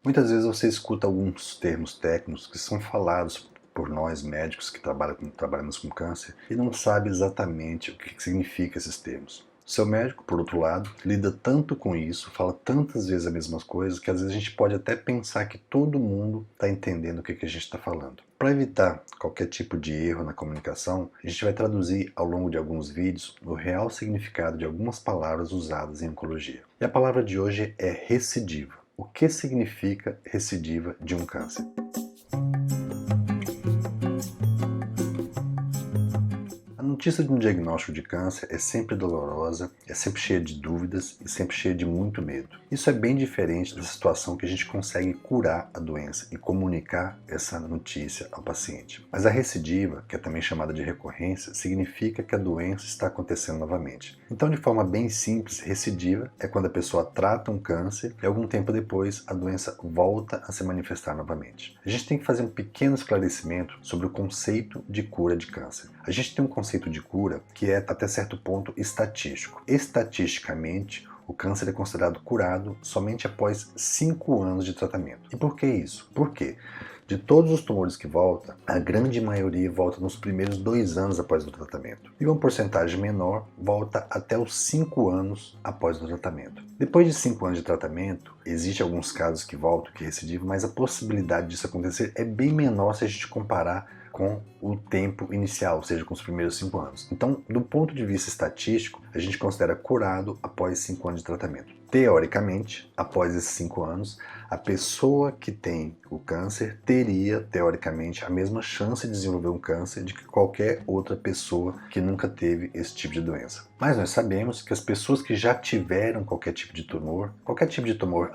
Muitas vezes você escuta alguns termos técnicos que são falados por nós médicos que trabalhamos com câncer e não sabe exatamente o que significa esses termos. Seu médico, por outro lado, lida tanto com isso, fala tantas vezes as mesmas coisas, que às vezes a gente pode até pensar que todo mundo está entendendo o que a gente está falando. Para evitar qualquer tipo de erro na comunicação, a gente vai traduzir ao longo de alguns vídeos o real significado de algumas palavras usadas em oncologia. E a palavra de hoje é recidiva. O que significa recidiva de um câncer? A notícia de um diagnóstico de câncer é sempre dolorosa, é sempre cheia de dúvidas e sempre cheia de muito medo. Isso é bem diferente da situação que a gente consegue curar a doença e comunicar essa notícia ao paciente. Mas a recidiva, que é também chamada de recorrência, significa que a doença está acontecendo novamente. Então, de forma bem simples, recidiva é quando a pessoa trata um câncer e algum tempo depois a doença volta a se manifestar novamente. A gente tem que fazer um pequeno esclarecimento sobre o conceito de cura de câncer. A gente tem um conceito de cura que é até certo ponto estatístico. Estatisticamente, o câncer é considerado curado somente após 5 anos de tratamento. E por que isso? Por quê? De todos os tumores que voltam, a grande maioria volta nos primeiros 2 anos após o tratamento. E uma porcentagem menor volta até os 5 anos após o tratamento. Depois de 5 anos de tratamento, existem alguns casos que voltam, que recidivam, mas a possibilidade disso acontecer é bem menor se a gente comparar com o tempo inicial, ou seja, com os primeiros 5 anos. Então, do ponto de vista estatístico, a gente considera curado após 5 anos de tratamento. Teoricamente, após esses 5 anos, a pessoa que tem o câncer teria, teoricamente, a mesma chance de desenvolver um câncer de que qualquer outra pessoa que nunca teve esse tipo de doença. Mas nós sabemos que as pessoas que já tiveram qualquer tipo de tumor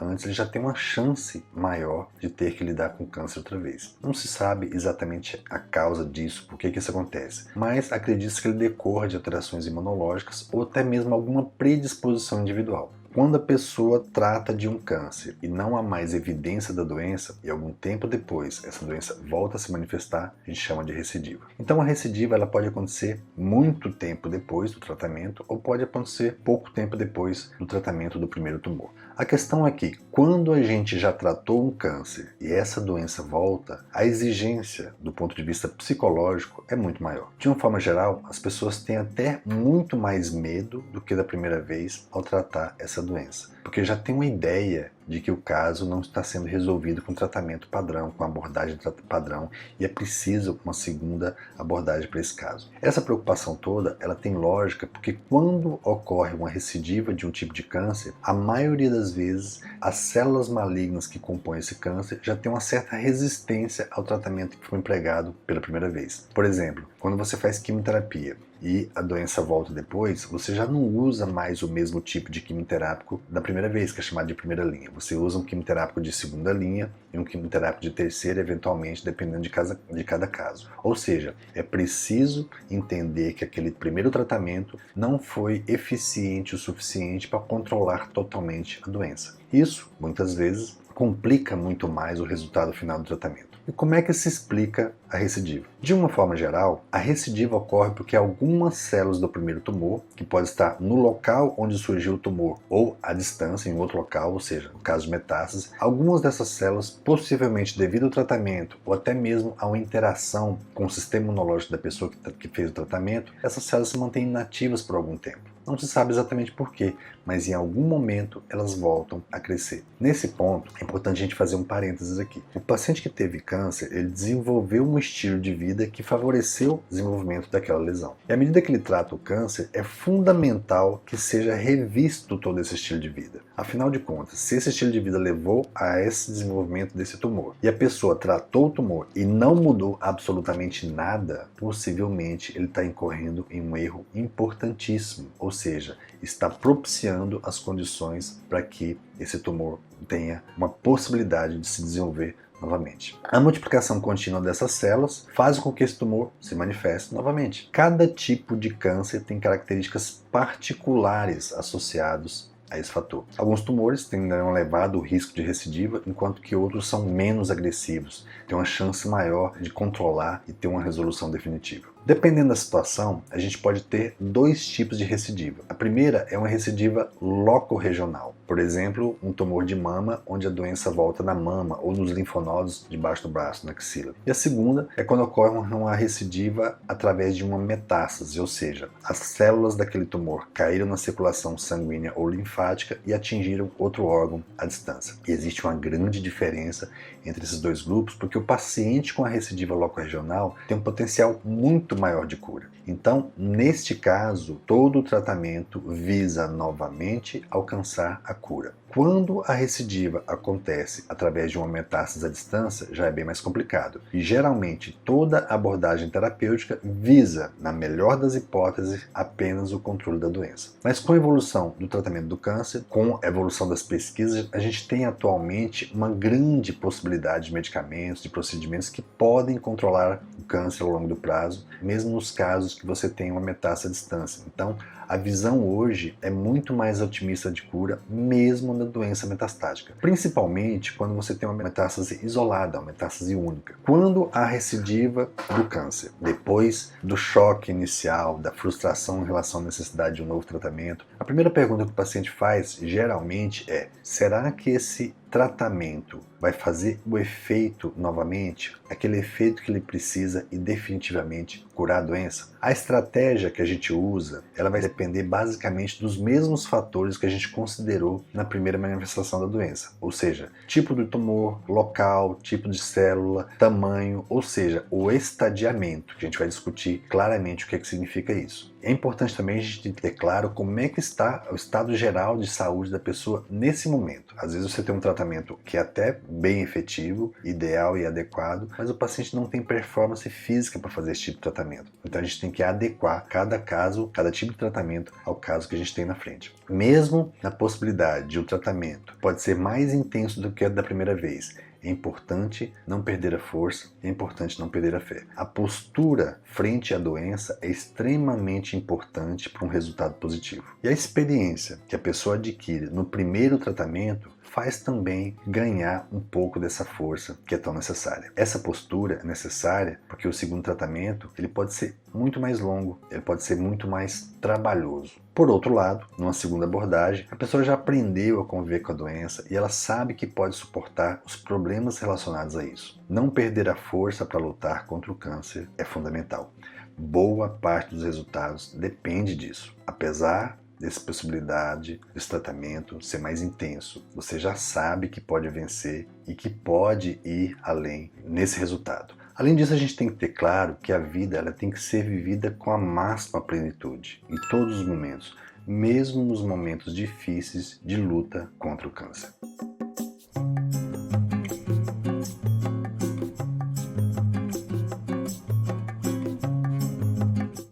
antes, eles já têm uma chance maior de ter que lidar com câncer outra vez. Não se sabe exatamente a causa disso, por que isso acontece, mas acredita-se que ele decorra de alterações imunológicas ou até mesmo alguma predisposição individual. Quando a pessoa trata de um câncer e não há mais evidência da doença, e algum tempo depois essa doença volta a se manifestar, a gente chama de recidiva. Então a recidiva ela pode acontecer muito tempo depois do tratamento ou pode acontecer pouco tempo depois do tratamento do primeiro tumor. A questão é que quando a gente já tratou um câncer e essa doença volta, a exigência do ponto de vista psicológico é muito maior. De uma forma geral, as pessoas têm até muito mais medo do que da primeira vez ao tratar essa doença, porque já tem uma ideia de que o caso não está sendo resolvido com tratamento padrão, com abordagem padrão, e é preciso uma segunda abordagem para esse caso. Essa preocupação toda, ela tem lógica porque quando ocorre uma recidiva de um tipo de câncer, a maioria das vezes as células malignas que compõem esse câncer já têm uma certa resistência ao tratamento que foi empregado pela primeira vez. Por exemplo, quando você faz quimioterapia e a doença volta depois, você já não usa mais o mesmo tipo de quimioterápico da primeira vez, que é chamado de primeira linha. Você usa um quimioterápico de segunda linha e um quimioterápico de terceira, eventualmente, dependendo de cada caso. Ou seja, é preciso entender que aquele primeiro tratamento não foi eficiente o suficiente para controlar totalmente a doença. Isso, muitas vezes, complica muito mais o resultado final do tratamento. E como é que se explica a recidiva? De uma forma geral, a recidiva ocorre porque algumas células do primeiro tumor, que pode estar no local onde surgiu o tumor ou à distância, em outro local, ou seja, no caso de metástases, algumas dessas células, possivelmente devido ao tratamento ou até mesmo a uma interação com o sistema imunológico da pessoa que fez o tratamento, essas células se mantêm inativas por algum tempo. Não se sabe exatamente por quê, mas em algum momento elas voltam a crescer. Nesse ponto, é importante a gente fazer um parênteses aqui. O paciente que teve câncer, ele desenvolveu um estilo de vida que favoreceu o desenvolvimento daquela lesão. E à medida que ele trata o câncer, é fundamental que seja revisto todo esse estilo de vida. Afinal de contas, se esse estilo de vida levou a esse desenvolvimento desse tumor e a pessoa tratou o tumor e não mudou absolutamente nada, possivelmente ele está incorrendo em um erro importantíssimo, ou seja, está propiciando as condições para que esse tumor tenha uma possibilidade de se desenvolver novamente. A multiplicação contínua dessas células faz com que esse tumor se manifeste novamente. Cada tipo de câncer tem características particulares associadas a esse fator. Alguns tumores têm um elevado risco de recidiva, enquanto que outros são menos agressivos, têm uma chance maior de controlar e ter uma resolução definitiva. Dependendo da situação, a gente pode ter 2 tipos de recidiva. A primeira é uma recidiva locorregional. Por exemplo, um tumor de mama, onde a doença volta na mama ou nos linfonodos debaixo do braço, na axila. E a segunda é quando ocorre uma recidiva através de uma metástase, ou seja, as células daquele tumor caíram na circulação sanguínea ou linfática e atingiram outro órgão à distância. E existe uma grande diferença entre esses dois grupos, porque o paciente com a recidiva locorregional tem um potencial muito maior de cura. Então, neste caso, todo o tratamento visa novamente alcançar a cura. Quando a recidiva acontece através de uma metástase à distância, já é bem mais complicado. E geralmente toda abordagem terapêutica visa, na melhor das hipóteses, apenas o controle da doença. Mas com a evolução do tratamento do câncer, com a evolução das pesquisas, a gente tem atualmente uma grande possibilidade de medicamentos, de procedimentos que podem controlar o câncer ao longo do prazo, mesmo nos casos que você tem uma metástase à distância. Então, a visão hoje é muito mais otimista de cura, mesmo na doença metastática. Principalmente quando você tem uma metástase isolada, uma metástase única. Quando a recidiva do câncer, depois do choque inicial, da frustração em relação à necessidade de um novo tratamento, a primeira pergunta que o paciente faz, geralmente, é: será que esse tratamento vai fazer o efeito novamente? Aquele efeito que ele precisa e definitivamente curar a doença? A estratégia que a gente usa, ela vai depender basicamente dos mesmos fatores que a gente considerou na primeira manifestação da doença. Ou seja, tipo do tumor, local, tipo de célula, tamanho, ou seja, o estadiamento, que a gente vai discutir claramente o que significa isso. É importante também a gente ter claro como é que está o estado geral de saúde da pessoa nesse momento. Às vezes você tem um tratamento que é até bem efetivo, ideal e adequado, mas o paciente não tem performance física para fazer esse tipo de tratamento. Então a gente tem que adequar cada caso, cada tipo de tratamento ao caso que a gente tem na frente. Mesmo na possibilidade de o tratamento pode ser mais intenso do que a da primeira vez, é importante não perder a força, é importante não perder a fé. A postura frente à doença é extremamente importante para um resultado positivo. E a experiência que a pessoa adquire no primeiro tratamento faz também ganhar um pouco dessa força que é tão necessária. Essa postura é necessária porque o segundo tratamento ele pode ser muito mais longo, ele pode ser muito mais trabalhoso. Por outro lado, numa segunda abordagem, a pessoa já aprendeu a conviver com a doença e ela sabe que pode suportar os problemas relacionados a isso. Não perder a força para lutar contra o câncer é fundamental. Boa parte dos resultados depende disso. Apesar dessa possibilidade desse tratamento ser mais intenso, você já sabe que pode vencer e que pode ir além nesse resultado. Além disso, a gente tem que ter claro que a vida ela tem que ser vivida com a máxima plenitude, em todos os momentos, mesmo nos momentos difíceis de luta contra o câncer.